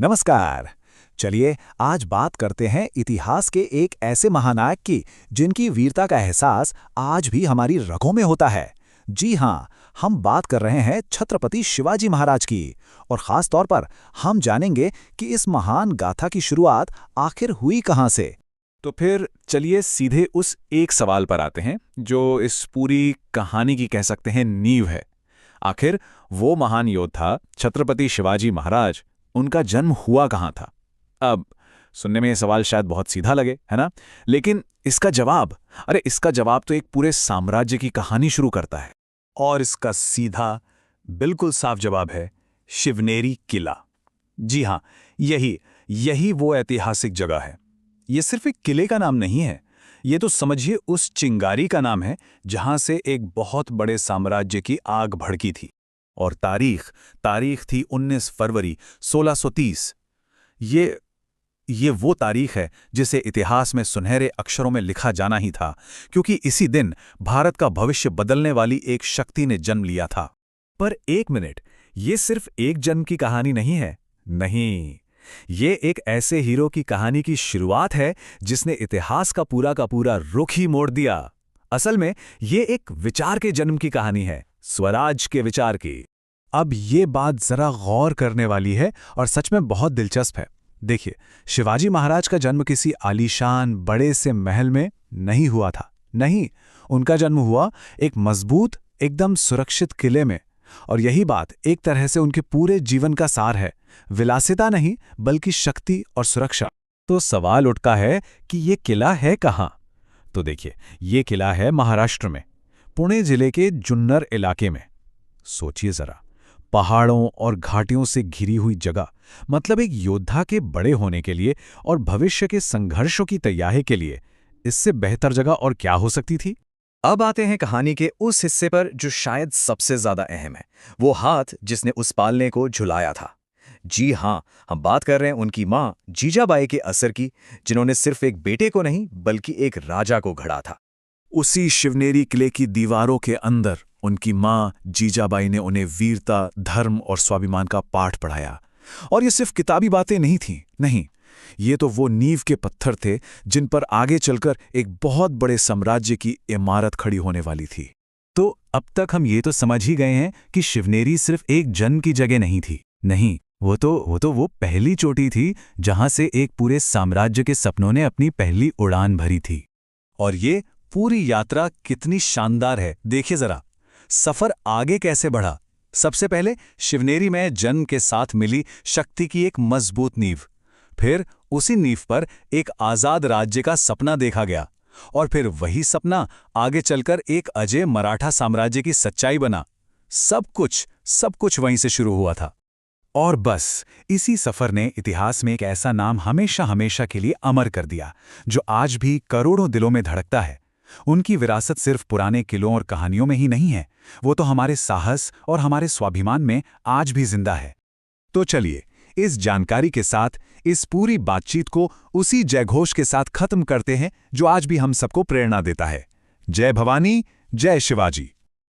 नमस्कार। चलिए आज बात करते हैं इतिहास के एक ऐसे महानायक की जिनकी वीरता का एहसास आज भी हमारी रगों में होता है। जी हाँ, हम बात कर रहे हैं छत्रपति शिवाजी महाराज की। और खास तौर पर हम जानेंगे कि इस महान गाथा की शुरुआत आखिर हुई कहाँ से। तो फिर चलिए सीधे उस एक सवाल पर आते हैं जो इस पूरी कहानी की कह सकते हैं नींव है। आखिर वो महान योद्धा छत्रपति शिवाजी महाराज, उनका जन्म हुआ कहाँ था? अब सुनने में ये सवाल शायद बहुत सीधा लगे, है ना? लेकिन इसका जवाब तो एक पूरे साम्राज्य की कहानी शुरू करता है। और इसका सीधा बिल्कुल साफ जवाब है शिवनेरी किला। जी हां, यही वो ऐतिहासिक जगह है। ये सिर्फ एक किले का नाम नहीं है, ये तो समझिए उस चिंगारी का नाम है जहां से एक बहुत बड़े साम्राज्य की आग भड़की थी। और तारीख थी 19 फरवरी 1630। ये वो तारीख है जिसे इतिहास में सुनहरे अक्षरों में लिखा जाना ही था, क्योंकि इसी दिन भारत का भविष्य बदलने वाली एक शक्ति ने जन्म लिया था। पर एक मिनट, ये सिर्फ एक जन्म की कहानी नहीं है। नहीं, ये एक ऐसे हीरो की कहानी की शुरुआत है जिसने इतिहास का पूरा रुख ही मोड़ दिया। असल में ये एक विचार के जन्म की कहानी है, स्वराज के विचार की। अब ये बात जरा गौर करने वाली है और सच में बहुत दिलचस्प है। देखिए, शिवाजी महाराज का जन्म किसी आलीशान बड़े से महल में नहीं हुआ था। नहीं, उनका जन्म हुआ एक मजबूत, एकदम सुरक्षित किले में। और यही बात एक तरह से उनके पूरे जीवन का सार है। विलासिता नहीं, बल्कि शक्ति और सुरक्षा। तो सवाल उठता है कि ये किला है कहाँ? तो देखिए, ये किला है महाराष्ट्र में, पुणे जिले के जुन्नर इलाके में। सोचिए जरा, पहाड़ों और घाटियों से घिरी हुई जगह, मतलब एक योद्धा के बड़े होने के लिए और भविष्य के संघर्षों की तैयारी के लिए इससे बेहतर जगह और क्या हो सकती थी? अब आते हैं कहानी के उस हिस्से पर जो शायद सबसे ज्यादा अहम है, वो हाथ जिसने उस पालने को झुलाया था। जी हां, हम बात कर रहे हैं उनकी मां जीजाबाई के असर की, जिन्होंने सिर्फ एक बेटे को नहीं बल्कि एक राजा को घड़ा था। उसी शिवनेरी किले की दीवारों के अंदर उनकी मां जीजाबाई ने उन्हें वीरता, धर्म और स्वाभिमान का पाठ पढ़ाया। और ये सिर्फ किताबी बातें नहीं थीं, नहीं, ये तो वो नींव के पत्थर थे जिन पर आगे चलकर एक बहुत बड़े साम्राज्य की इमारत खड़ी होने वाली थी। तो अब तक हम ये तो समझ ही गए हैं कि शिवनेरी सिर्फ एक जन्म की जगह नहीं थी। नहीं, वो तो पहली चोटी थी जहां से एक पूरे साम्राज्य के सपनों ने अपनी पहली उड़ान भरी थी। और ये पूरी यात्रा कितनी शानदार है, देखिए जरा। सफर आगे कैसे बढ़ा। सबसे पहले शिवनेरी में जन्म के साथ मिली शक्ति की एक मजबूत नींव। फिर उसी नींव पर एक आजाद राज्य का सपना देखा गया। और फिर वही सपना आगे चलकर एक अजय मराठा साम्राज्य की सच्चाई बना। सब कुछ वहीं से शुरू हुआ था। और बस इसी सफर ने इतिहास में एक ऐसा नाम हमेशा के लिए अमर कर दिया, जो आज भी करोड़ों दिलों में धड़कता है। उनकी विरासत सिर्फ पुराने किलों और कहानियों में ही नहीं है, वो तो हमारे साहस और हमारे स्वाभिमान में आज भी जिंदा है। तो चलिए, इस जानकारी के साथ इस पूरी बातचीत को उसी जयघोष के साथ खत्म करते हैं जो आज भी हम सबको प्रेरणा देता है। जय भवानी, जय शिवाजी।